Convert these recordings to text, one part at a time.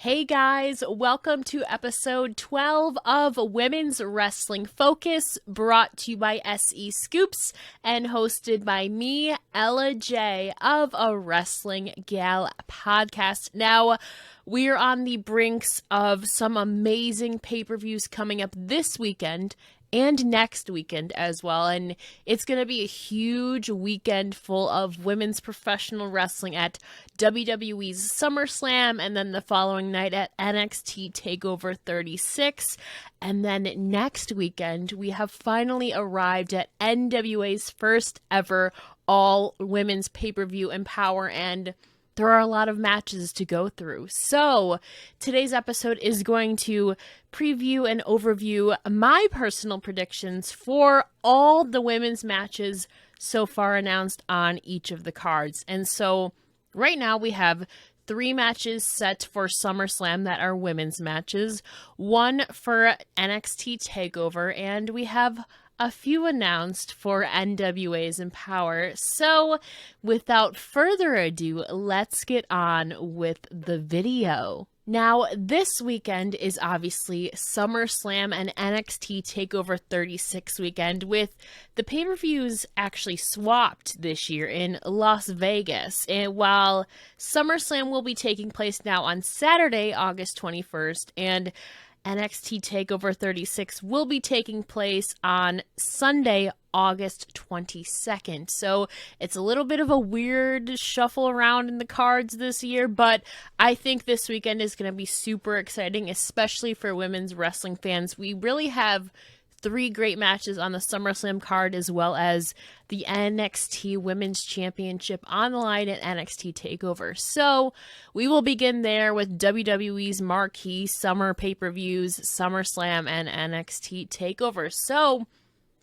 Hey guys, welcome to episode 12 of Women's Wrestling Focus, brought to you by SEScoops and hosted by me, Ella J of a Wrestling Gal podcast. Now, we are on the brinks of some amazing pay-per-views coming up this weekend and next weekend as well, and it's going to be a huge weekend full of women's professional wrestling at WWE's SummerSlam, and then the following night at NXT Takeover 36, and then next weekend we have finally arrived at NWA's first ever all women's pay-per-view Empowerrr, and there are a lot of matches to go through. So today's episode is going to preview and overview my personal predictions for all the women's matches so far announced on each of the cards. And so right now we have 3 matches set for SummerSlam that are women's matches, 1 for NXT Takeover, and we have a few announced for NWA's Empowerrr. So without further ado, let's get on with the video. Now, this weekend is obviously SummerSlam and NXT Takeover 36 weekend, with the pay-per-views actually swapped this year in Las Vegas. And while SummerSlam will be taking place now on Saturday, August 21st, and NXT TakeOver 36 will be taking place on Sunday, August 22nd. So it's a little bit of a weird shuffle around in the cards this year, but I think this weekend is going to be super exciting, especially for women's wrestling fans. We really have 3 great matches on the SummerSlam card, as well as the NXT Women's Championship on the line at NXT TakeOver. So we will begin there with WWE's marquee summer pay-per-views, SummerSlam and NXT TakeOver. So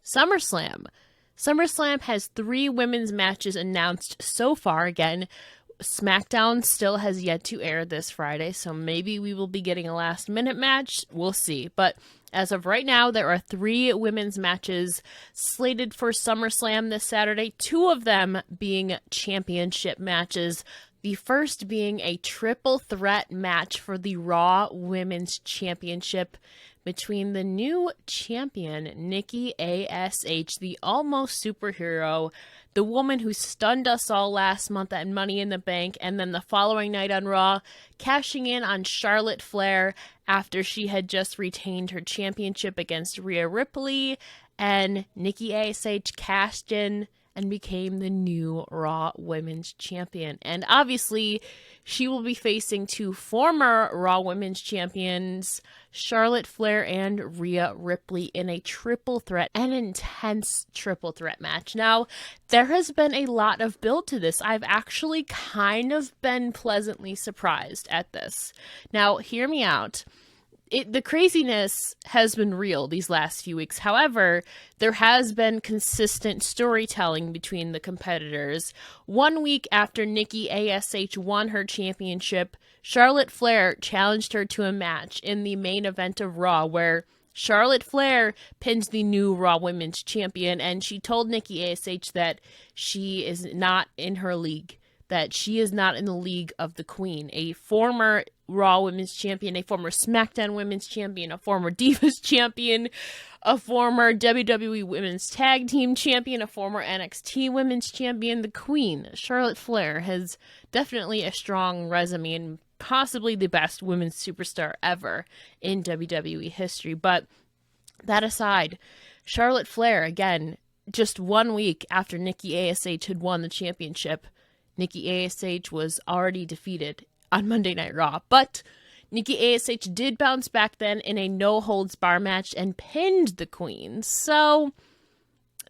SummerSlam. SummerSlam has 3 women's matches announced so far. Again, SmackDown still has yet to air this Friday, so maybe we will be getting a last-minute match. We'll see. But as of right now, there are 3 women's matches slated for SummerSlam this Saturday, 2 of them being championship matches. The first being a triple threat match for the Raw Women's Championship between the new champion, Nikki A.S.H., the almost superhero, the woman who stunned us all last month at Money in the Bank, and then the following night on Raw, cashing in on Charlotte Flair after she had just retained her championship against Rhea Ripley, and Nikki A.S.H. cashed in and became the new Raw Women's Champion. And obviously, she will be facing 2 former Raw Women's Champions, Charlotte Flair and Rhea Ripley, in a triple threat, an intense triple threat match. Now, there has been a lot of build to this. I've actually kind of been pleasantly surprised at this. Now, hear me out. The craziness has been real these last few weeks. However, there has been consistent storytelling between the competitors. 1 week after Nikki A.S.H. won her championship, Charlotte Flair challenged her to a match in the main event of Raw, where Charlotte Flair pinned the new Raw Women's Champion, and she told Nikki A.S.H. that she is not in her league, that she is not in the league of the Queen, a former Raw Women's Champion, a former SmackDown Women's Champion, a former Divas Champion, a former WWE Women's Tag Team Champion, a former NXT Women's Champion. The Queen, Charlotte Flair, has definitely a strong resume and possibly the best women's superstar ever in WWE history. But that aside, Charlotte Flair, again, just 1 week after Nikki A.S.H. had won the championship, Nikki A.S.H. was already defeated on Monday Night Raw, but Nikki A.S.H. did bounce back then in a no-holds-bar match and pinned the Queen. So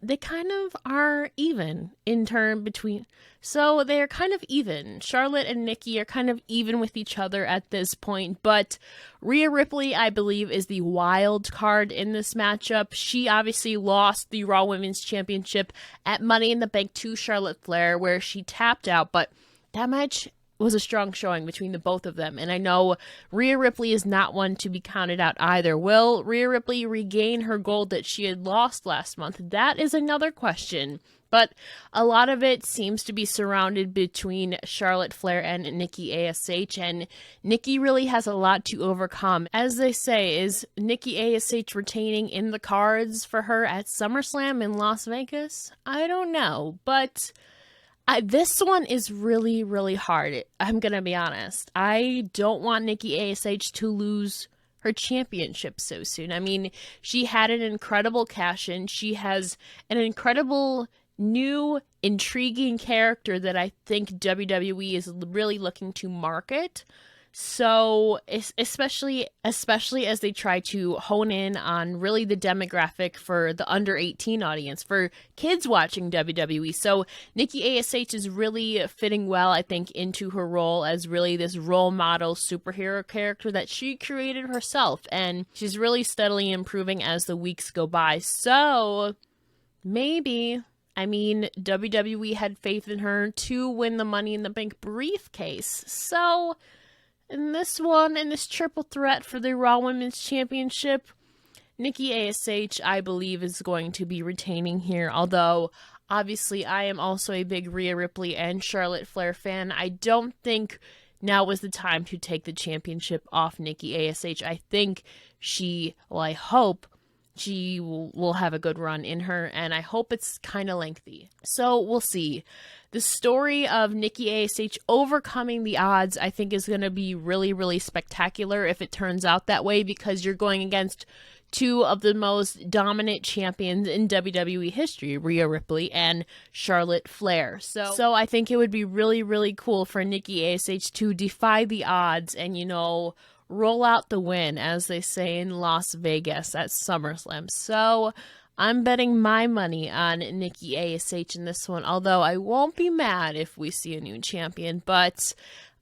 they kind of are even in turn between. So they're kind of even. Charlotte and Nikki are kind of even with each other at this point, but Rhea Ripley, I believe, is the wild card in this matchup. She obviously lost the Raw Women's Championship at Money in the Bank to Charlotte Flair, where she tapped out, but that match was a strong showing between the both of them. And I know Rhea Ripley is not one to be counted out either. Will Rhea Ripley regain her gold that she had lost last month? That is another question But a lot of it seems to be surrounded between Charlotte Flair and Nikki ASH, and Nikki really has a lot to overcome. As they say, is Nikki ASH retaining in the cards for her at SummerSlam in Las Vegas? I don't know, but this one is really, really hard. I'm going to be honest. I don't want Nikki ASH to lose her championship so soon. I mean, she had an incredible cash-in. She has an incredible new, intriguing character that I think WWE is really looking to market. So, especially as they try to hone in on really the demographic for the under 18 audience, for kids watching WWE. So, Nikki ASH is really fitting well, I think, into her role as really this role model superhero character that she created herself. And she's really steadily improving as the weeks go by. So, maybe, I mean, WWE had faith in her to win the Money in the Bank briefcase. So, in this one, in this triple threat for the Raw Women's Championship, Nikki ASH, I believe, is going to be retaining here. Although, obviously, I am also a big Rhea Ripley and Charlotte Flair fan. I don't think now was the time to take the championship off Nikki ASH. I think I hope she will have a good run in her, and I hope it's kind of lengthy. So, we'll see. The story of Nikki ASH overcoming the odds, I think, is going to be really, really spectacular if it turns out that way, because you're going against two of the most dominant champions in WWE history, Rhea Ripley and Charlotte Flair. So I think it would be really, really cool for Nikki ASH to defy the odds and, roll out the win, as they say in Las Vegas at SummerSlam. So I'm betting my money on Nikki ASH in this one, although I won't be mad if we see a new champion, but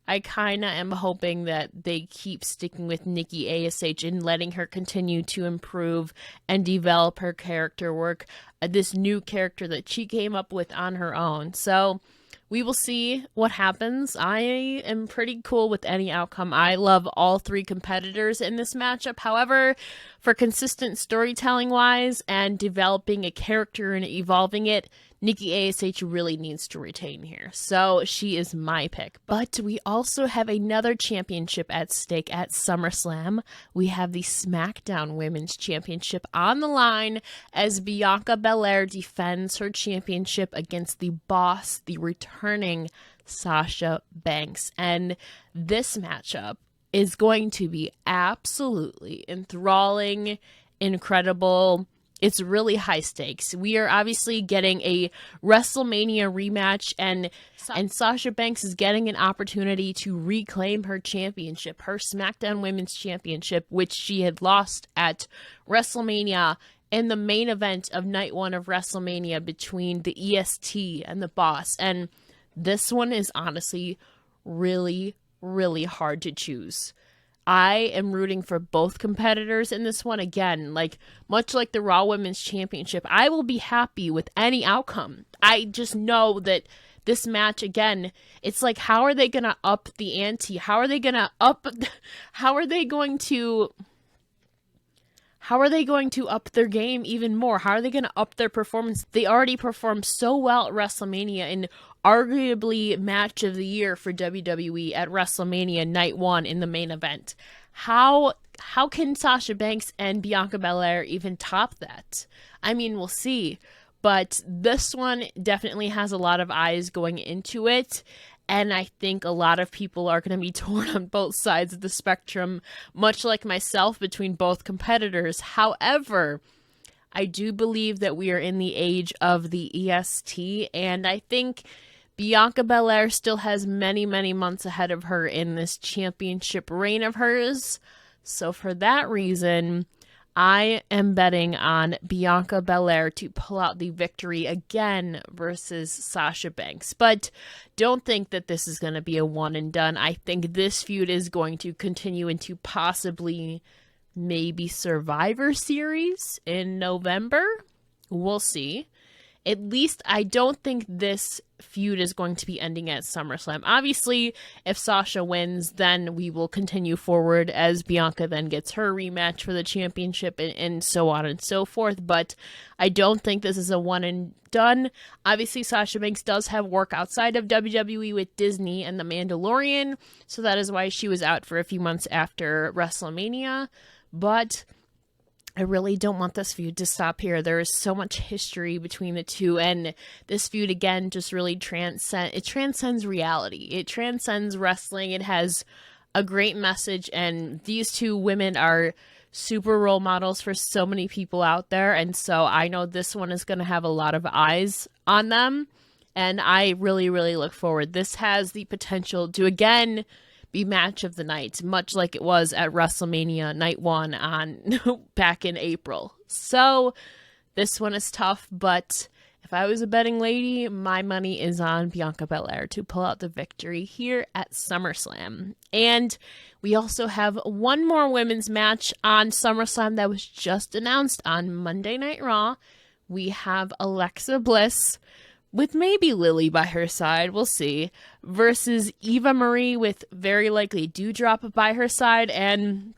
I kind of am hoping that they keep sticking with Nikki ASH and letting her continue to improve and develop her character work, this new character that she came up with on her own. So we will see what happens. I am pretty cool with any outcome. I love all three competitors in this matchup. However, for consistent storytelling-wise and developing a character and evolving it, Nikki ASH really needs to retain here. So she is my pick. But we also have another championship at stake at SummerSlam. We have the SmackDown Women's Championship on the line as Bianca Belair defends her championship against the boss, the returning Sasha Banks. And this matchup is going to be absolutely enthralling, incredible. It's really high stakes. We are obviously getting a WrestleMania rematch, and Sasha Banks is getting an opportunity to reclaim her championship, her SmackDown Women's Championship, which she had lost at WrestleMania in the main event of night one of WrestleMania between the EST and the Boss. And this one is honestly really, really hard to choose. I am rooting for both competitors in this one. Again, much like the Raw Women's Championship, I will be happy with any outcome. I just know that this match, again, it's like, how are they going to up the ante? How are they going to up their game even more? How are they going to up their performance? They already performed so well at WrestleMania in arguably match of the year for WWE at WrestleMania night one in the main event. How can Sasha Banks and Bianca Belair even top that? I mean, we'll see. But this one definitely has a lot of eyes going into it. And I think a lot of people are going to be torn on both sides of the spectrum, much like myself, between both competitors. However, I do believe that we are in the age of the EST, and I think Bianca Belair still has many, many months ahead of her in this championship reign of hers. So for that reason, I am betting on Bianca Belair to pull out the victory again versus Sasha Banks. But don't think that this is going to be a one and done. I think this feud is going to continue into possibly maybe Survivor Series in November. We'll see. at least I don't think this feud is going to be ending at SummerSlam. Obviously, if Sasha wins, then we will continue forward as Bianca then gets her rematch for the championship and so on and so forth. But I don't think this is a one and done. Obviously, Sasha Banks does have work outside of WWE with Disney and The Mandalorian, so that is why she was out for a few months after WrestleMania. But I really don't want this feud to stop here. There is so much history between the two, and this feud, again, just really transcends reality. It transcends wrestling. It has a great message, and these two women are super role models for so many people out there, and so I know this one is going to have a lot of eyes on them, and I really, really look forward. This has the potential to, again, be match of the night, much like it was at WrestleMania Night 1 on back in April. So this one is tough, but if I was a betting lady, my money is on Bianca Belair to pull out the victory here at SummerSlam. And we also have one more women's match on SummerSlam that was just announced on Monday Night Raw. We have Alexa Bliss, with maybe Lily by her side, we'll see, versus Eva Marie with very likely Doudrop by her side. And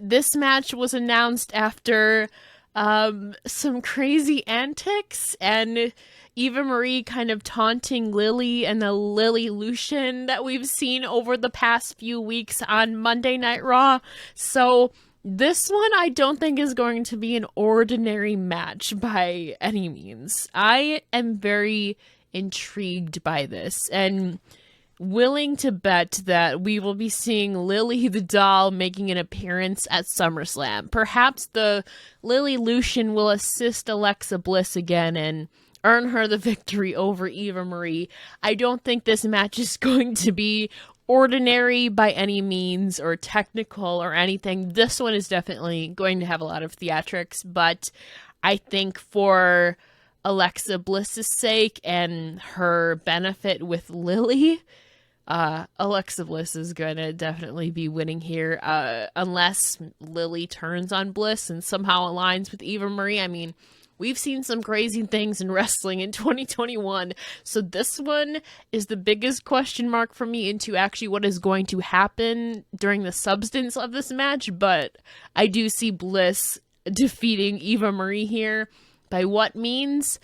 this match was announced after some crazy antics and Eva Marie kind of taunting Lily and the Lily Lucian that we've seen over the past few weeks on Monday Night Raw. So this one I don't think is going to be an ordinary match by any means. I am very intrigued by this and willing to bet that we will be seeing Lily the Doll making an appearance at SummerSlam. Perhaps the Lily Lucian will assist Alexa Bliss again and earn her the victory over Eva Marie. I don't think this match is going to be ordinary by any means or technical or anything. This one is definitely going to have a lot of theatrics, but I think for Alexa Bliss's sake and her benefit with Lily, Alexa Bliss is going to definitely be winning here, unless Lily turns on Bliss and somehow aligns with Eva Marie. I mean, we've seen some crazy things in wrestling in 2021, so this one is the biggest question mark for me into actually what is going to happen during the substance of this match, but I do see Bliss defeating Eva Marie here. By what means?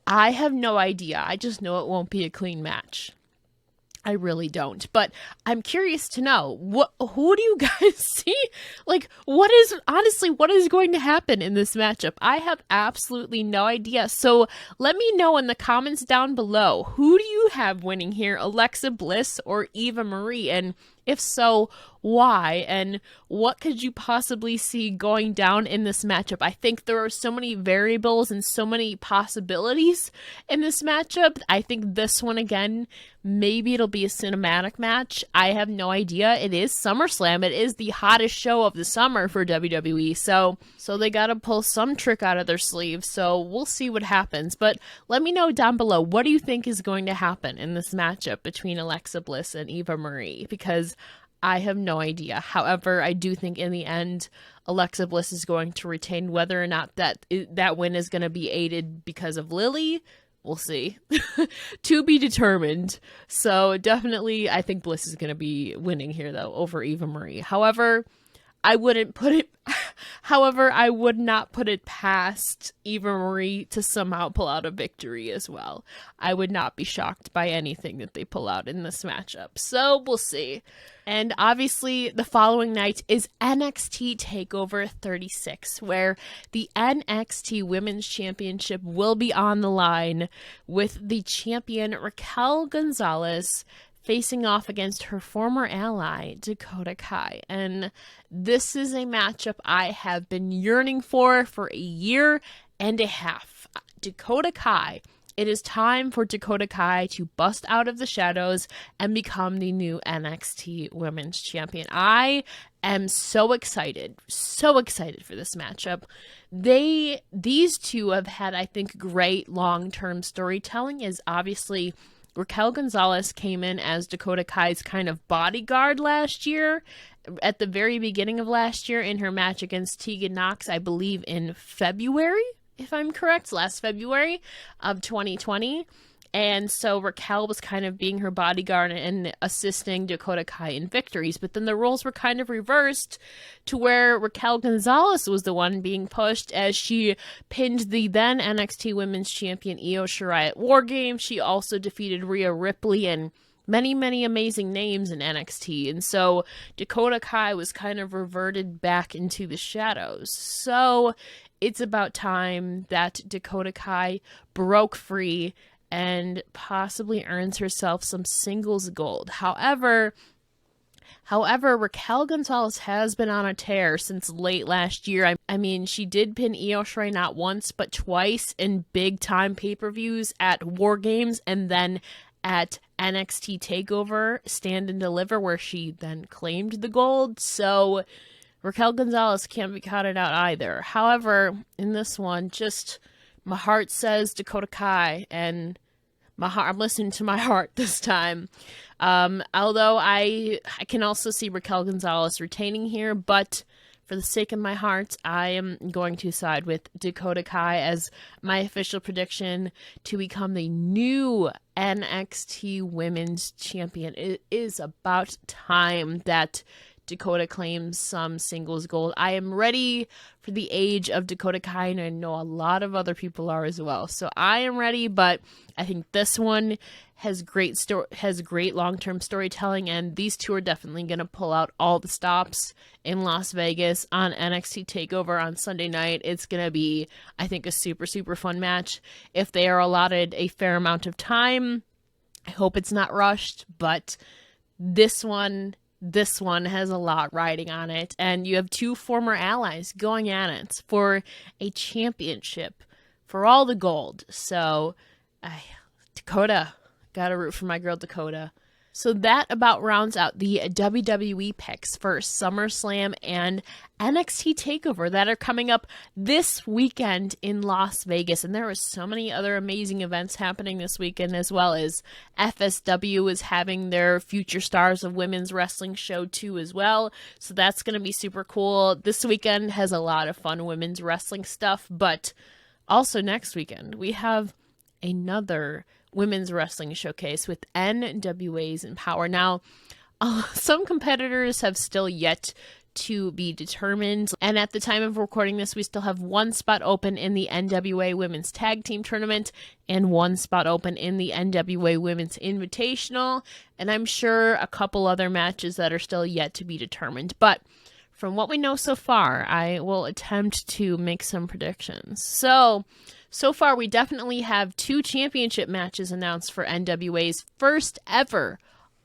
I have no idea. I just know it won't be a clean match. I really don't, but I'm curious to know, who do you guys see? Like, what is going to happen in this matchup? I have absolutely no idea. So let me know in the comments down below, who do you have winning here, Alexa Bliss or Eva Marie? And if so, why? And what could you possibly see going down in this matchup? I think there are so many variables and so many possibilities in this matchup. I think this one, again, maybe it'll be a cinematic match. I have no idea. It is SummerSlam. It is the hottest show of the summer for WWE. So they got to pull some trick out of their sleeve. So we'll see what happens. But let me know down below, what do you think is going to happen in this matchup between Alexa Bliss and Eva Marie? Because I have no idea. However, I do think in the end, Alexa Bliss is going to retain. Whether or not that win is going to be aided because of Lily, we'll see. To be determined. So definitely, I think Bliss is going to be winning here, though, over Eva Marie. However, I would not put it past Eva Marie to somehow pull out a victory as well. I would not be shocked by anything that they pull out in this matchup. So we'll see. And obviously, the following night is NXT Takeover 36, where the NXT Women's Championship will be on the line with the champion Raquel Gonzalez facing off against her former ally, Dakota Kai. And this is a matchup I have been yearning for a year and a half. Dakota Kai. It is time for Dakota Kai to bust out of the shadows and become the new NXT Women's Champion. I am so excited for this matchup. These two have had, I think, great long-term storytelling. Is obviously Raquel Gonzalez came in as Dakota Kai's kind of bodyguard last year, at the very beginning of last year in her match against Tegan Nox, I believe in February. if I'm correct, last February of 2020. And so Raquel was kind of being her bodyguard and assisting Dakota Kai in victories. But then the roles were kind of reversed to where Raquel Gonzalez was the one being pushed as she pinned the then NXT Women's Champion Io Shirai at War Games. She also defeated Rhea Ripley and many, many amazing names in NXT. And so Dakota Kai was kind of reverted back into the shadows. So it's about time that Dakota Kai broke free and possibly earns herself some singles gold. However, Raquel Gonzalez has been on a tear since late last year. I mean, she did pin Io Shirai not once, but twice in big-time pay-per-views at War Games and then at NXT Takeover, Stand and Deliver, where she then claimed the gold. So Raquel Gonzalez can't be counted out either. However, in this one, just my heart says Dakota Kai, and I'm listening to my heart this time. Although I can also see Raquel Gonzalez retaining here, but for the sake of my heart, I am going to side with Dakota Kai as my official prediction to become the new NXT Women's Champion. It is about time that Dakota claims some singles gold. I am ready for the age of Dakota Kai, and I know a lot of other people are as well. So I am ready, but I think this one has great long-term storytelling, and these two are definitely going to pull out all the stops in Las Vegas on NXT TakeOver on Sunday night. It's going to be, I think, a super, super fun match. If they are allotted a fair amount of time, I hope it's not rushed, but this one has a lot riding on it, and you have two former allies going at it for a championship, for all the gold. So, Dakota, gotta root for my girl Dakota. So that about rounds out the WWE picks for SummerSlam and NXT TakeOver that are coming up this weekend in Las Vegas. And there are so many other amazing events happening this weekend, as well as FSW is having their Future Stars of Women's Wrestling show too as well. So that's going to be super cool. This weekend has a lot of fun women's wrestling stuff, but also next weekend we have another women's wrestling showcase with NWA's Empowerrr. Now, some competitors have still yet to be determined, and at the time of recording this, we still have one spot open in the NWA Women's Tag Team Tournament and one spot open in the NWA Women's Invitational, and I'm sure a couple other matches that are still yet to be determined. But from what we know so far, I will attempt to make some predictions. So far, we definitely have 2 championship matches announced for NWA's first ever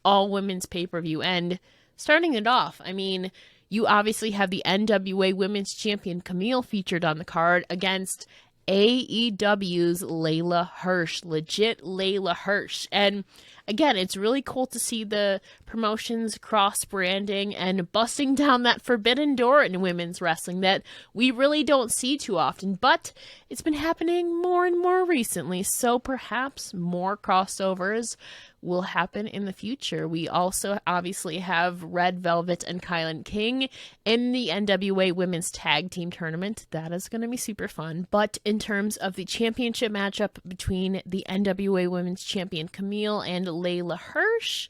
all-women's pay-per-view. And starting it off, I mean, you obviously have the NWA Women's Champion Camille featured on the card against AEW's Layla Hirsch, legit Layla Hirsch. And again, it's really cool to see the promotions cross-branding and busting down that forbidden door in women's wrestling that we really don't see too often, but it's been happening more and more recently, so perhaps more crossovers will happen in the future. We also obviously have Red Velvet and Kylan King in the NWA Women's Tag Team Tournament. That is going to be super fun. But in terms of the championship matchup between the NWA Women's Champion Camille and Layla Hirsch,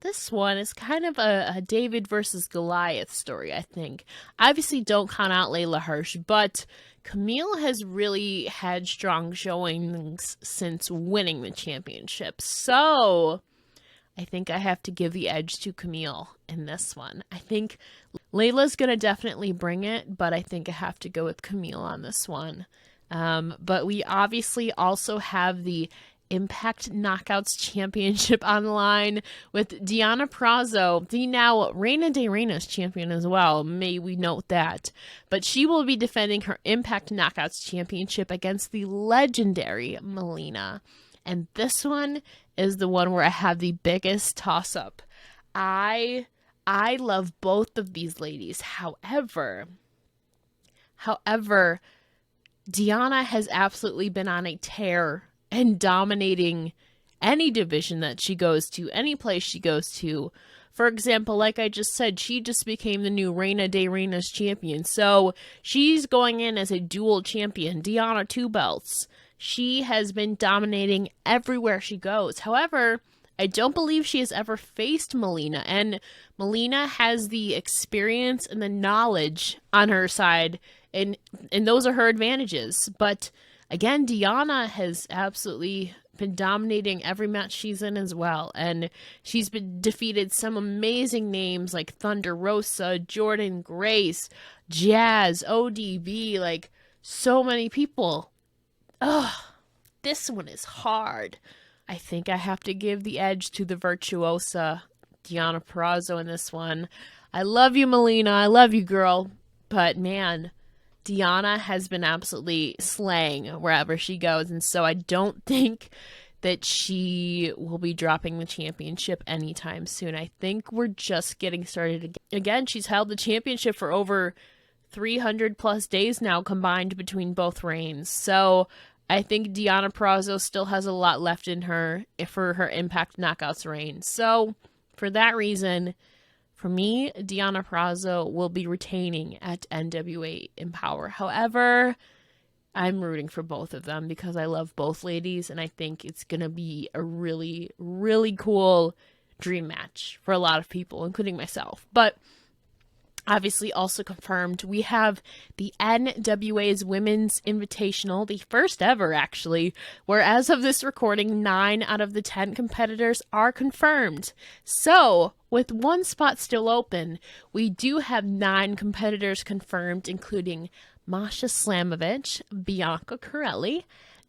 this one is kind of a David versus Goliath story, I think. Obviously, don't count out Layla Hirsch, but Camille has really had strong showings since winning the championship. So I think I have to give the edge to Camille in this one. I think Layla's going to definitely bring it, but I think I have to go with Camille on this one. But we obviously also have the Impact Knockouts Championship on the line with Deonna Purrazzo, the now Reina de Reinas champion as well. May we note that. But she will be defending her Impact Knockouts Championship against the legendary Melina. And this one is the one where I have the biggest toss-up. I love both of these ladies. However, Deonna has absolutely been on a tear and dominating any division that she goes to, any place she goes to, For example, like I just said, she just became the new Reina de Reinas champion. So she's going in as a dual champion. Deonna, 2 belts. She has been dominating everywhere she goes. However, I don't believe she has ever faced Melina. And Melina has the experience and the knowledge on her side. And those are her advantages. But again, Deonna has absolutely been dominating every match she's in as well, and she's been defeated some amazing names like Thunder Rosa, Jordan Grace, Jazz, ODB, like so many people. Ugh, this one is hard. I think I have to give the edge to the virtuosa Deonna Purrazzo in this one. I love you, Melina. I love you, girl. But man, Deonna has been absolutely slaying wherever she goes, and so I don't think that she will be dropping the championship anytime soon. I think we're just getting started. Again, she's held the championship for over 300 plus days now combined between both reigns, so I think Deonna Purrazzo still has a lot left in her for her Impact Knockouts reign. So for that reason, for me, Deonna Purrazzo will be retaining at NWA Empowerrr. However, I'm rooting for both of them because I love both ladies, and I think it's going to be a really, really cool dream match for a lot of people, including myself. But obviously also confirmed, we have the NWA's Women's Invitational, the first ever actually, where as of this recording, 9 out of the 10 competitors are confirmed. So, with one spot still open, we do have 9 competitors confirmed, including Masha Slamovich, Bianca Corelli,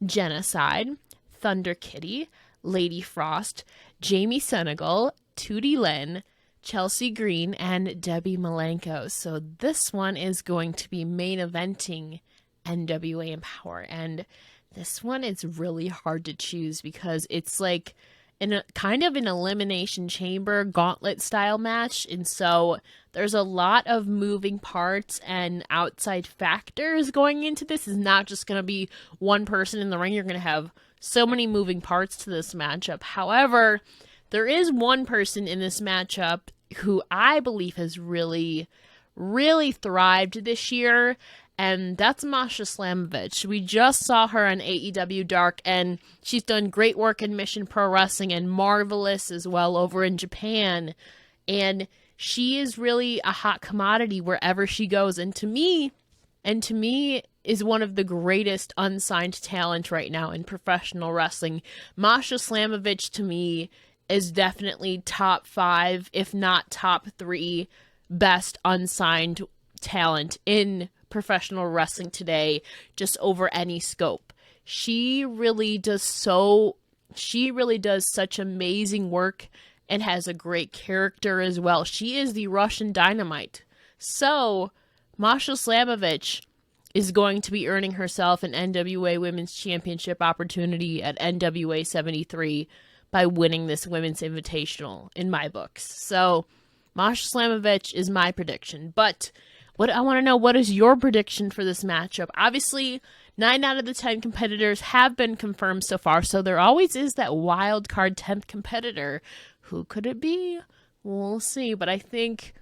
Genocide, Thunder Kitty, Lady Frost, Jamie Senegal, Tootie Lynn, Chelsea Green, and Debbie Malenko. So this one is going to be main eventing NWA Empowerrr, and this one is really hard to choose because it's like kind of an elimination chamber gauntlet style match, and so there's a lot of moving parts and outside factors going into this. It's not just going to be one person in the ring. You're going to have so many moving parts to this matchup. However, there is one person in this matchup who I believe has really, really thrived this year, and that's Masha Slamovich. We just saw her on AEW Dark, and she's done great work in Mission Pro Wrestling and Marvelous as well over in Japan, and she is really a hot commodity wherever she goes, and to me is one of the greatest unsigned talent right now in professional wrestling. Masha Slamovich, to me, is definitely top 5, if not top 3, best unsigned talent in professional wrestling today, just over any scope. She really does such amazing work and has a great character as well. She is the Russian Dynamite. So, Masha Slamovich is going to be earning herself an NWA Women's Championship opportunity at NWA 73 by winning this Women's Invitational in my books. So, Masha Slamovich is my prediction. But what I want to know, what is your prediction for this matchup? Obviously, 9 out of the 10 competitors have been confirmed so far, so there always is that wild card 10th competitor. Who could it be? We'll see, but I think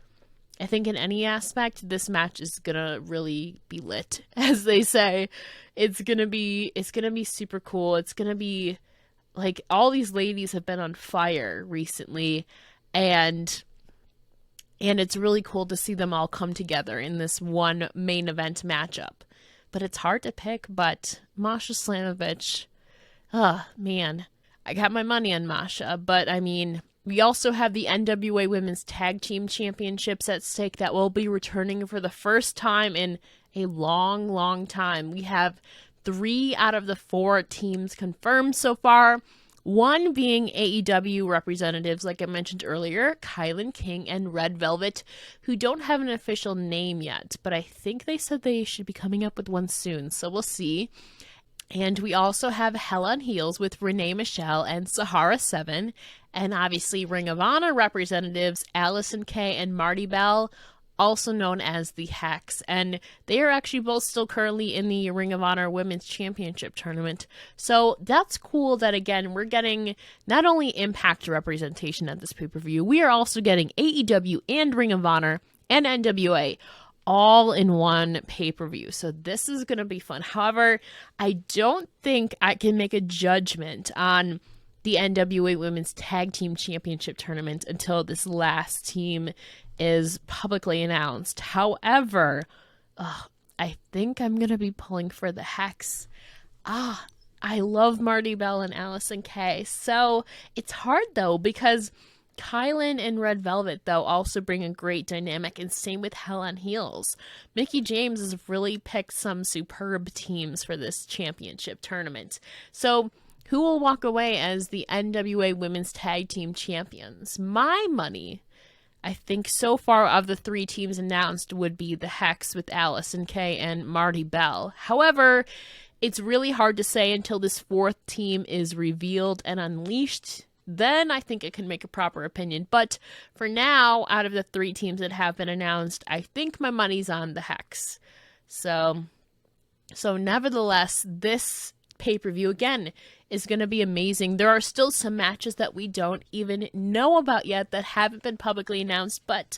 in any aspect, this match is gonna really be lit, as they say. It's gonna be super cool. It's gonna be like all these ladies have been on fire recently, and it's really cool to see them all come together in this one main event matchup. But it's hard to pick, but Masha Slamovich, man, I got my money on Masha, but I mean, we also have the NWA Women's Tag Team Championships at stake that will be returning for the first time in a long, long time. We have 3 out of the 4 teams confirmed so far, one being AEW representatives, like I mentioned earlier, Kylan King and Red Velvet, who don't have an official name yet, but I think they said they should be coming up with one soon, so we'll see. And we also have Hell on Heels with Renee Michelle and Sahara 7. And obviously Ring of Honor representatives Allison Kay and Marty Bell also known as the Hex, and they are actually both still currently in the Ring of Honor Women's Championship tournament. So that's cool that, again, we're getting not only Impact representation at this pay-per-view, we are also getting AEW and Ring of Honor and NWA all in one pay-per-view. So this is going to be fun. However, I don't think I can make a judgment on the NWA Women's Tag Team Championship tournament until this last team is publicly announced. However, I think I'm going to be pulling for the Hex. I love Marty Bell and Allison Kay. So it's hard, though, because Kylan and Red Velvet, though, also bring a great dynamic, and same with Hell on Heels. Mickie James has really picked some superb teams for this championship tournament. So who will walk away as the NWA Women's Tag Team Champions? My money, I think so far of the 3 teams announced, would be the Hex with Allison Kay and Marty Bell. However, it's really hard to say until this 4th team is revealed and unleashed. Then I think it can make a proper opinion. But for now, out of the 3 teams that have been announced, I think my money's on the Hex. So nevertheless, this pay-per-view, again, is going to be amazing. There are still some matches that we don't even know about yet that haven't been publicly announced, but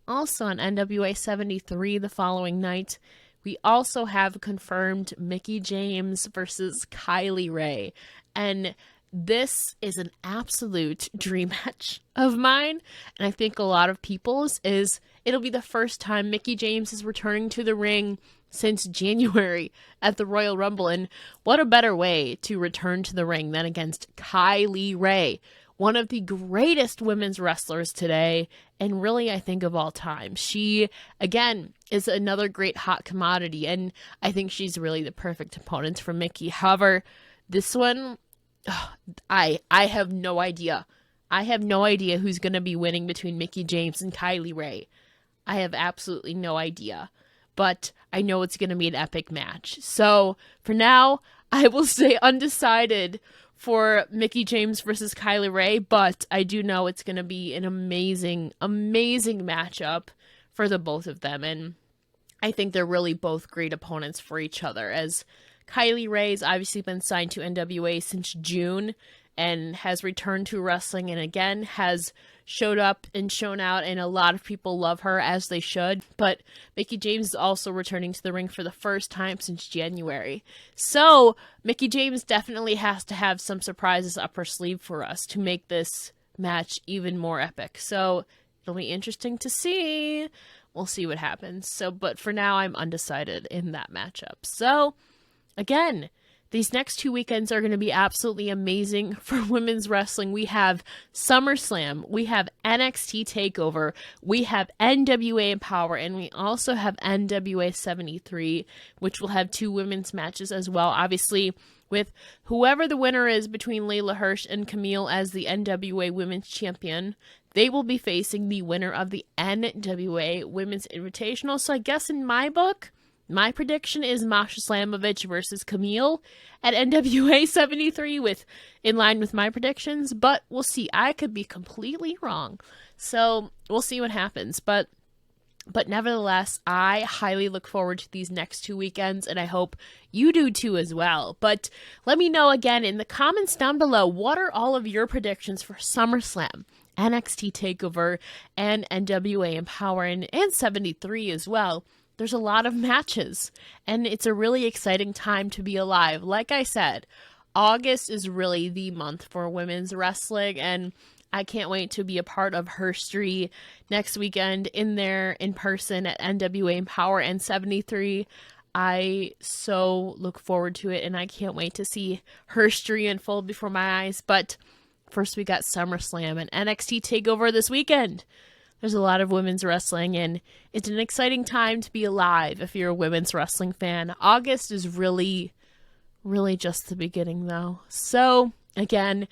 also on NWA 73 the following night, we also have confirmed Mickie James versus Kylie Rae. And this is an absolute dream match of mine, and I think a lot of people's is it'll be the first time Mickie James is returning to the ring since January at the Royal Rumble, and what a better way to return to the ring than against Kylie Rae, one of the greatest women's wrestlers today, and really, I think, of all time. She, again, is another great hot commodity, and I think she's really the perfect opponent for Mickie. However, this one, I have no idea. I have no idea who's going to be winning between Mickie James and Kylie Rae. I have absolutely no idea. But I know it's going to be an epic match. So for now, I will stay undecided for Mickie James versus Kylie Rae, but I do know it's going to be an amazing, amazing matchup for the both of them. And I think they're really both great opponents for each other, as Kylie Rae's obviously been signed to NWA since June and has returned to wrestling, and again has showed up and shown out, and a lot of people love her, as they should. But Mickie James is also returning to the ring for the first time since January. So Mickie James definitely has to have some surprises up her sleeve for us to make this match even more epic. So it'll be interesting to see. We'll see what happens. But for now, I'm undecided in that matchup. So again, these next 2 weekends are going to be absolutely amazing for women's wrestling. We have SummerSlam, we have NXT TakeOver, we have NWA Empowerrr, and we also have NWA 73, which will have 2 women's matches as well. Obviously, with whoever the winner is between Layla Hirsch and Camille as the NWA Women's Champion, they will be facing the winner of the NWA Women's Invitational. So I guess in my book, my prediction is Masha Slamovich versus Camille at NWA 73, in line with my predictions, but we'll see. I could be completely wrong. So we'll see what happens. But nevertheless, I highly look forward to these next 2 weekends, and I hope you do too as well. But let me know again in the comments down below, what are all of your predictions for SummerSlam, NXT TakeOver, and NWA Empowerrr, and 73 as well? There's a lot of matches, and it's a really exciting time to be alive. Like I said, August is really the month for women's wrestling, and I can't wait to be a part of Herstory next weekend in there in person at NWA Empowerrr and 73. I so look forward to it, and I can't wait to see Herstory unfold before my eyes. But first, we got SummerSlam and NXT TakeOver this weekend. There's a lot of women's wrestling, and it's an exciting time to be alive if you're a women's wrestling fan. August is really, really just the beginning, though. So, again,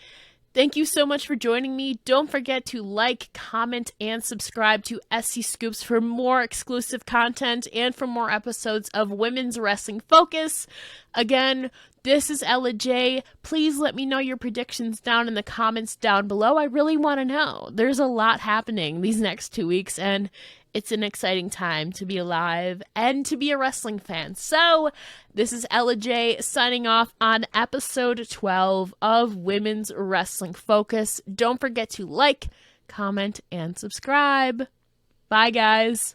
thank you so much for joining me. Don't forget to like, comment, and subscribe to SEScoops for more exclusive content and for more episodes of Women's Wrestling Focus. Again, This is Ella J. Please let me know your predictions down in the comments down below. I really want to know. There's a lot happening these next 2 weeks, and it's an exciting time to be alive and to be a wrestling fan. So, this is Ella J signing off on episode 12 of Women's Wrestling Focus. Don't forget to like, comment, and subscribe. Bye, guys.